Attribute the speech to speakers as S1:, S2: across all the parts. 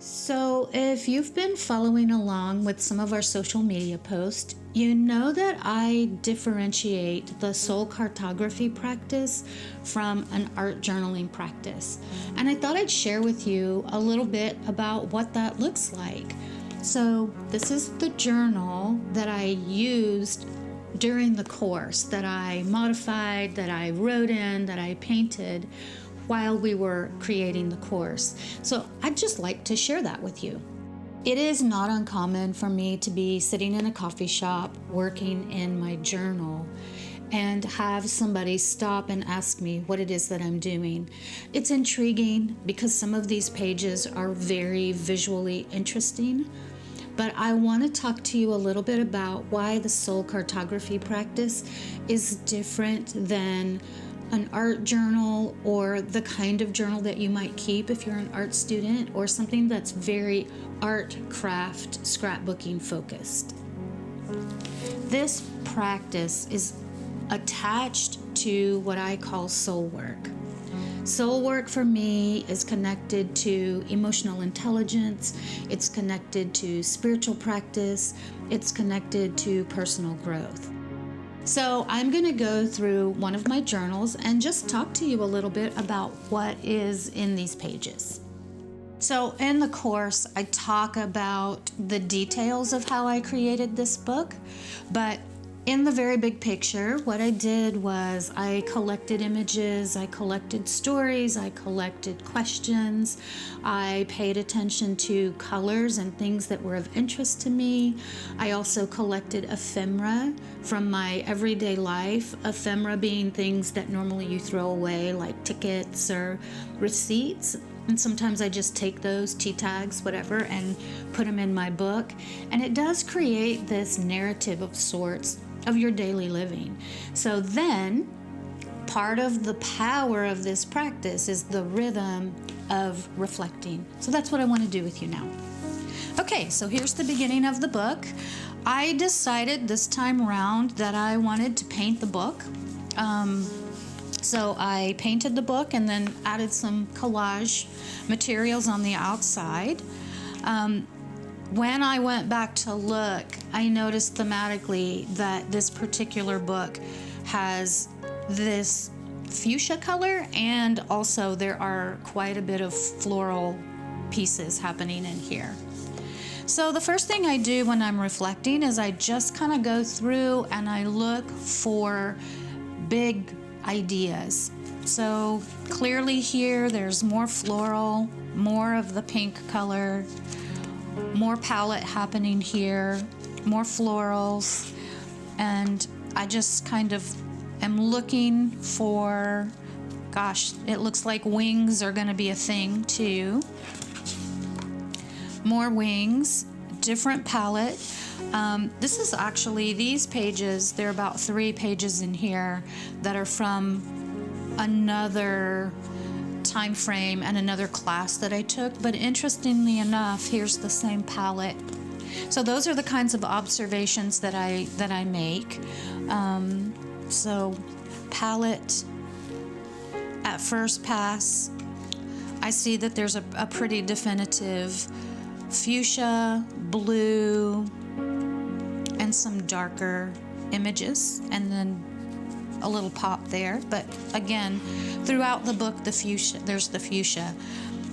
S1: So, if you've been following along with some of our social media posts, you know that I differentiate the soul cartography practice from an art journaling practice. And I thought I'd share with you a little bit about what that looks like. So, this is the journal that I used during the course, that I modified, that I wrote in, that I painted while we were creating the course. So I'd just like to share that with you. It is not uncommon for me to be sitting in a coffee shop working in my journal and have somebody stop and ask me what it is that I'm doing. It's intriguing because some of these pages are very visually interesting, but I want to talk to you a little bit about why the soul cartography practice is different than an art journal, or the kind of journal that you might keep if you're an art student, or something that's very art, craft, scrapbooking focused. This practice is attached to what I call soul work. Soul work for me is connected to emotional intelligence, it's connected to spiritual practice, it's connected to personal growth. So I'm going to go through one of my journals and just talk to you a little bit about what is in these pages. So in the course, I talk about the details of how I created this book, but in the very big picture, what I did was I collected images, I collected stories, I collected questions, I paid attention to colors and things that were of interest to me. I also collected ephemera from my everyday life, ephemera being things that normally you throw away, like tickets or receipts. And sometimes I just take those tea tags, whatever, and put them in my book. And it does create this narrative of sorts of your daily living. So then, part of the power of this practice is the rhythm of reflecting. So that's what I want to do with you now. Okay, so here's the beginning of the book. I decided this time around that I wanted to paint the book. So I painted the book and then added some collage materials on the outside. When I went back to look, I noticed thematically that this particular book has this fuchsia color, and also there are quite a bit of floral pieces happening in here. So the first thing I do when I'm reflecting is I just kind of go through and I look for big ideas. So clearly here there's more floral, more of the pink color, more palette happening here, more florals, and I just kind of am looking for, gosh, it looks like wings are going to be a thing too. More wings, different palette. This is actually, these pages, there are about 3 pages in here that are from another time frame and another class that I took, but interestingly enough, here's the same palette. So those are the kinds of observations that I make. So palette, at first pass, I see that there's a pretty definitive fuchsia, blue, and some darker images, and then a little pop there. But again, throughout the book, there's the fuchsia.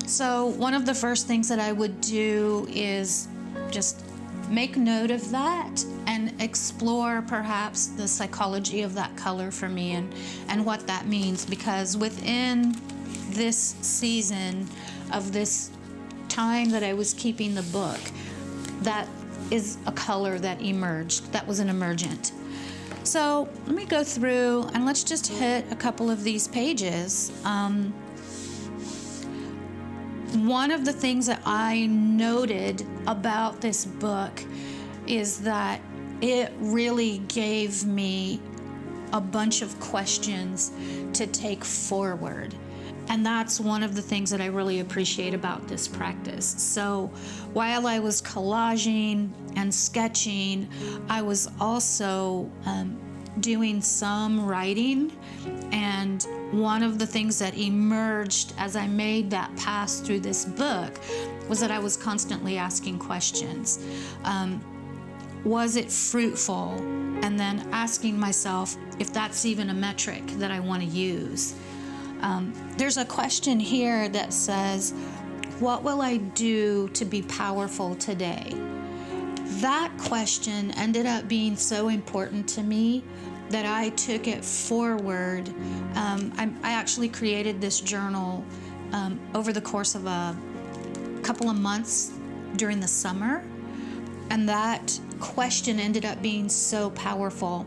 S1: So one of the first things that I would do is just make note of that and explore perhaps the psychology of that color for me and what that means, because within this season of this time that I was keeping the book, that is a color that emerged, that was an emergent. So let me go through and let's just hit a couple of these pages. One of the things that I noted about this book is that it really gave me a bunch of questions to take forward. And that's one of the things that I really appreciate about this practice. So while I was collaging and sketching, I was also doing some writing. And one of the things that emerged as I made that pass through this book was that I was constantly asking questions. Was it fruitful? And then asking myself if that's even a metric that I want to use. There's a question here that says, what will I do to be powerful today? That question ended up being so important to me that I took it forward. I actually created this journal over the course of a couple of months during the summer, and that question ended up being so powerful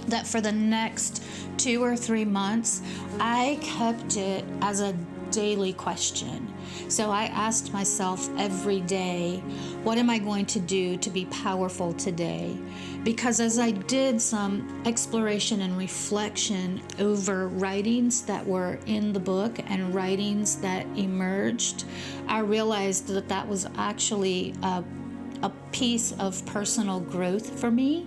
S1: that for the next 2 or 3 months, I kept it as a daily question. So I asked myself every day, what am I going to do to be powerful today? Because as I did some exploration and reflection over writings that were in the book and writings that emerged, I realized that that was actually a piece of personal growth for me.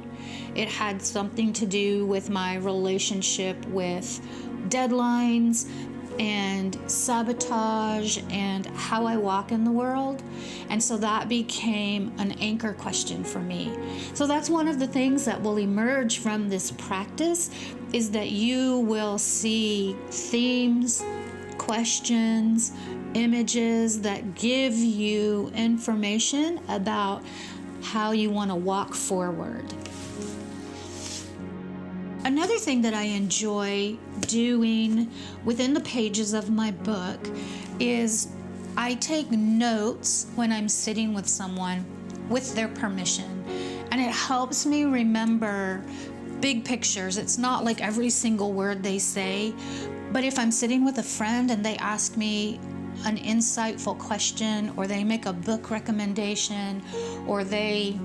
S1: It had something to do with my relationship with deadlines and sabotage and how I walk in the world. And so that became an anchor question for me. So that's one of the things that will emerge from this practice, is that you will see themes, questions, images that give you information about how you want to walk forward. Another thing that I enjoy doing within the pages of my book is I take notes when I'm sitting with someone with their permission, and it helps me remember big pictures. It's not like every single word they say, but if I'm sitting with a friend and they ask me an insightful question, or they make a book recommendation, or they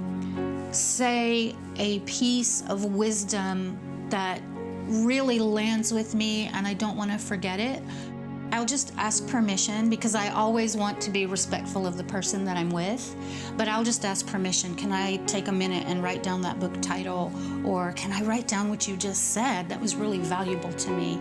S1: say a piece of wisdom that really lands with me and I don't want to forget it, I'll just ask permission, because I always want to be respectful of the person that I'm with. But I'll just ask permission. Can I take a minute and write down that book title? Or can I write down what you just said? That was really valuable to me.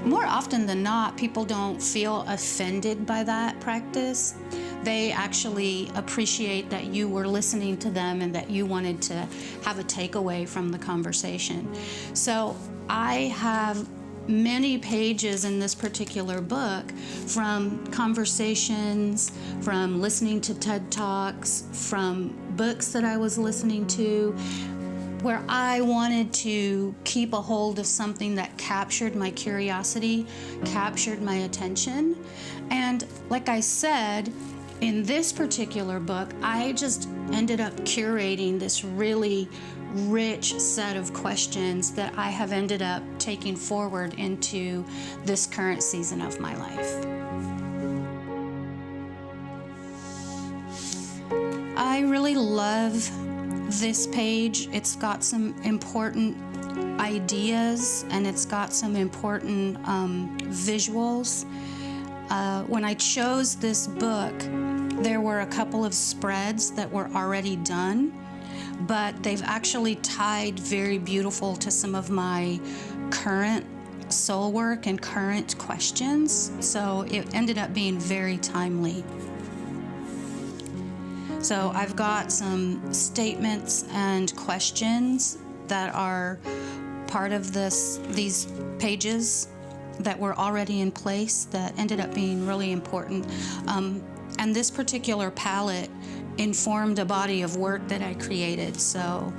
S1: More often than not, people don't feel offended by that practice. They actually appreciate that you were listening to them and that you wanted to have a takeaway from the conversation. So I have many pages in this particular book from conversations, from listening to TED Talks, from books that I was listening to, where I wanted to keep a hold of something that captured my curiosity, captured my attention. And like I said, in this particular book, I just ended up curating this really rich set of questions that I have ended up taking forward into this current season of my life. I really love this page. It's got some important ideas and it's got some important visuals. When I chose this book, there were a couple of spreads that were already done, but they've actually tied very beautiful to some of my current soul work and current questions. So it ended up being very timely. So I've got some statements and questions that are part of these pages that were already in place that ended up being really important. And this particular palette informed a body of work that I created, so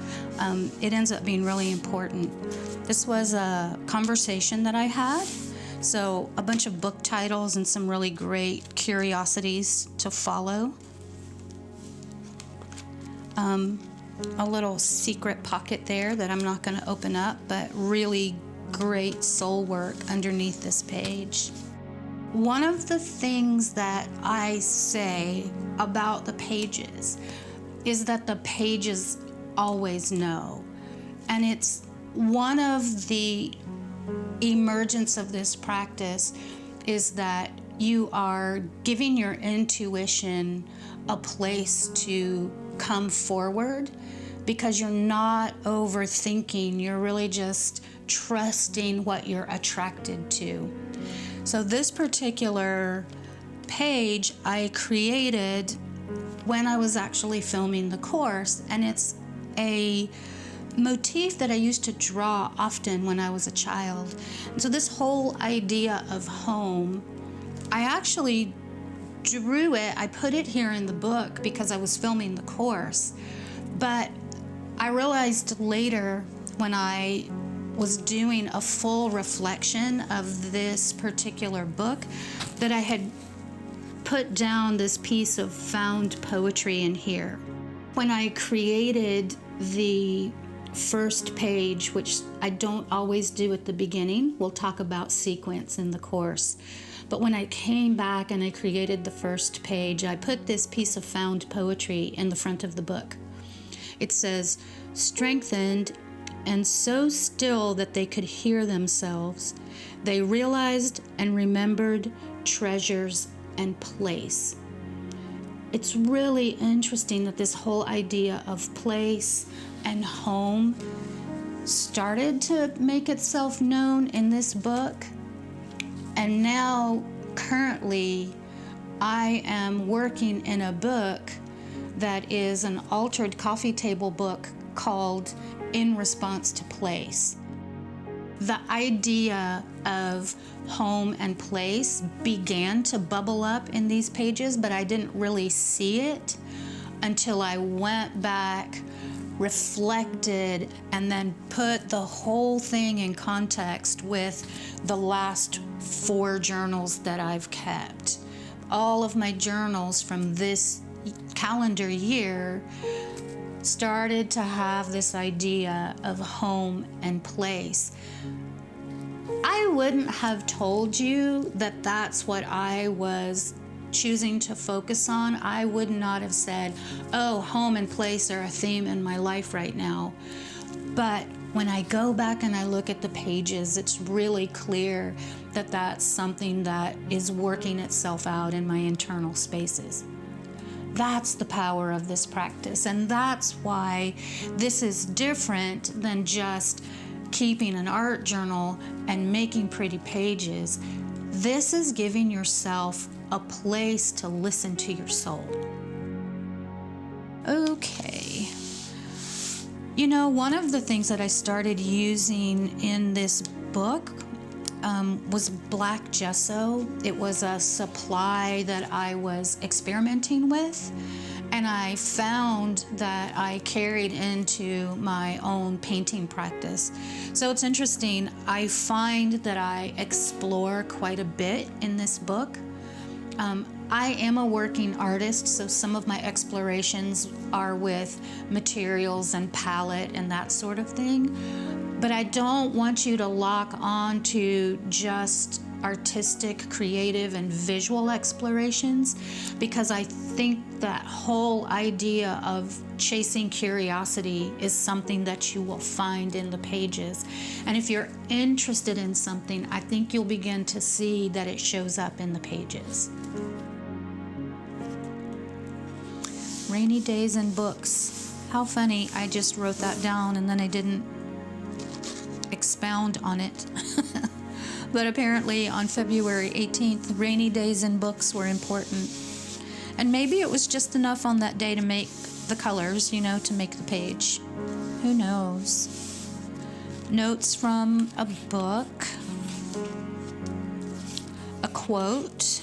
S1: it ends up being really important. This was a conversation that I had, so a bunch of book titles and some really great curiosities to follow. A little secret pocket there that I'm not going to open up, but really great soul work underneath this page. One of the things that I say about the pages is that the pages always know. And it's one of the emergence of this practice is that you are giving your intuition a place to come forward, because you're not overthinking, you're really just trusting what you're attracted to. So this particular page I created when I was actually filming the course, and it's a motif that I used to draw often when I was a child. And so this whole idea of home, I actually drew it. I put it here in the book because I was filming the course, but I realized later when I was doing a full reflection of this particular book that I had put down this piece of found poetry in here. When I created the first page, which I don't always do at the beginning, we'll talk about sequence in the course, but when I came back and I created the first page, I put this piece of found poetry in the front of the book. It says, "Strengthened and so still that they could hear themselves, they realized and remembered treasures and place." It's really interesting that this whole idea of place and home started to make itself known in this book. And now, currently, I am working in a book that is an altered coffee table book called In Response to Place. The idea of home and place began to bubble up in these pages, but I didn't really see it until I went back, reflected, and then put the whole thing in context with the last 4 journals that I've kept. All of my journals from this calendar year started to have this idea of home and place. I wouldn't have told you that that's what I was choosing to focus on. I would not have said, oh, home and place are a theme in my life right now. But when I go back and I look at the pages, it's really clear that that's something that is working itself out in my internal spaces. That's the power of this practice, and that's why this is different than just keeping an art journal and making pretty pages. This is giving yourself a place to listen to your soul. Okay. You know, one of the things that I started using in this book was black gesso. It was a supply that I was experimenting with, and I found that I carried into my own painting practice. So it's interesting, I find that I explore quite a bit in this book. I am a working artist, so some of my explorations are with materials and palette and that sort of thing. But I don't want you to lock on to just artistic, creative, and visual explorations, because I think that whole idea of chasing curiosity is something that you will find in the pages. And if you're interested in something, I think you'll begin to see that it shows up in the pages. Rainy days and books. How funny, I just wrote that down and then I didn't expound on it. But apparently on February 18th, rainy days and books were important. And maybe it was just enough on that day to make the colors, you know, to make the page. Who knows? Notes from a book, a quote,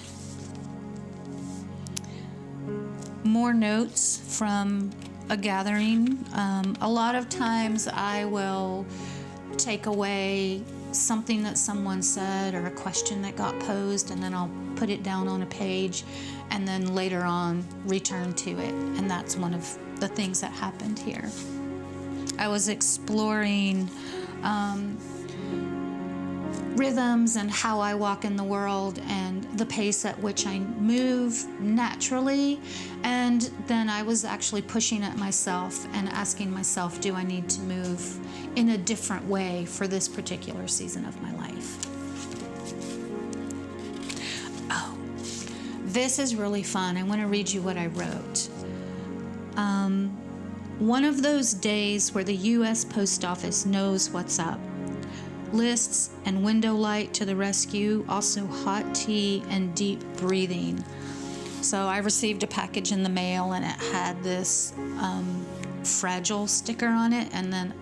S1: more notes from a gathering. A lot of times I will take away something that someone said or a question that got posed, and then I'll put it down on a page and then later on return to it. And that's one of the things that happened here. I was exploring rhythms and how I walk in the world and the pace at which I move naturally. And then I was actually pushing at myself and asking myself, do I need to move in a different way for this particular season of my life? Oh, this is really fun. I want to read you what I wrote. One of those days where the U.S. Post Office knows what's up. lists and window light to the rescue, also hot tea and deep breathing. So I received a package in the mail, and it had this fragile sticker on it, and then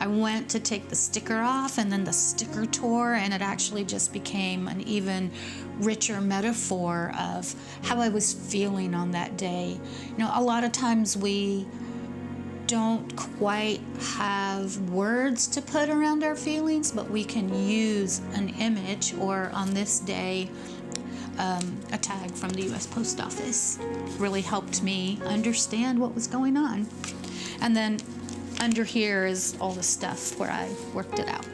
S1: I went to take the sticker off, and then the sticker tore, and it actually just became an even richer metaphor of how I was feeling on that day. You know, a lot of times we don't quite have words to put around our feelings, but we can use an image, or on this day, a tag from the U.S. Post Office really helped me understand what was going on. And then under here is all the stuff where I worked it out.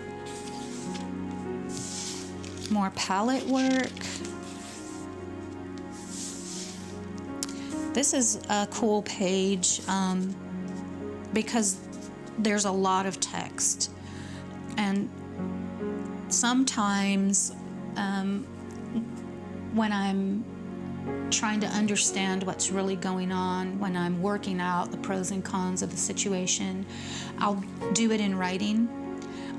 S1: More palette work. This is a cool page because there's a lot of text. And sometimes when I'm trying to understand what's really going on, when I'm working out the pros and cons of a situation, I'll do it in writing.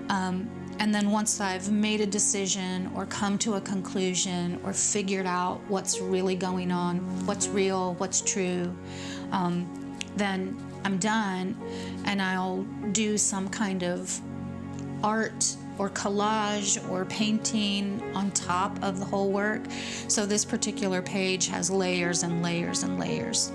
S1: And then once I've made a decision or come to a conclusion or figured out what's really going on, what's real, what's true, then I'm done, and I'll do some kind of art or collage or painting on top of the whole work. So this particular page has layers and layers and layers.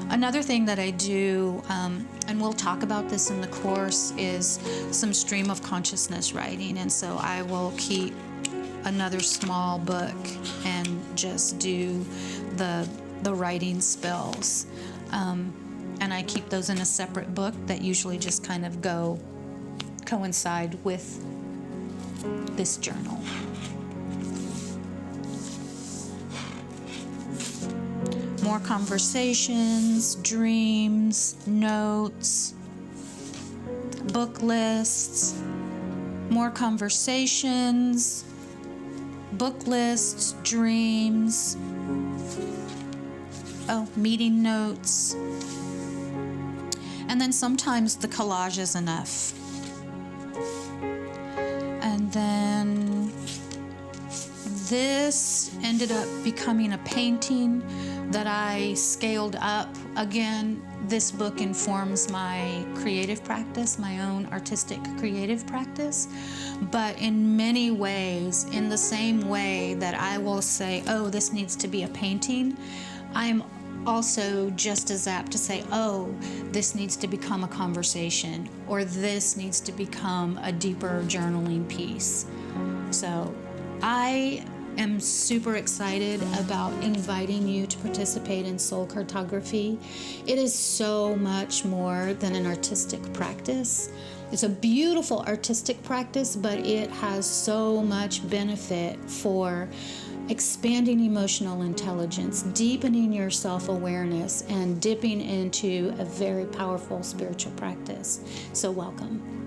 S1: Another thing that I do, and we'll talk about this in the course, is some stream of consciousness writing. And so I will keep another small book and just do the writing spells. And I keep those in a separate book that usually just kind of coincide with this journal. More conversations, dreams, notes, book lists, more conversations, book lists, dreams, meeting notes, and then sometimes the collage is enough. And then this ended up becoming a painting that I scaled up. Again, this book informs my creative practice, my own artistic creative practice. But in many ways, in the same way that I will say, oh, this needs to be a painting, I'm also just as apt to say, oh, this needs to become a conversation, or this needs to become a deeper journaling piece. So I am super excited about inviting you to participate in Soul Cartography. It is so much more than an artistic practice. It's a beautiful artistic practice, but it has so much benefit for expanding emotional intelligence, deepening your self-awareness, and dipping into a very powerful spiritual practice. So welcome.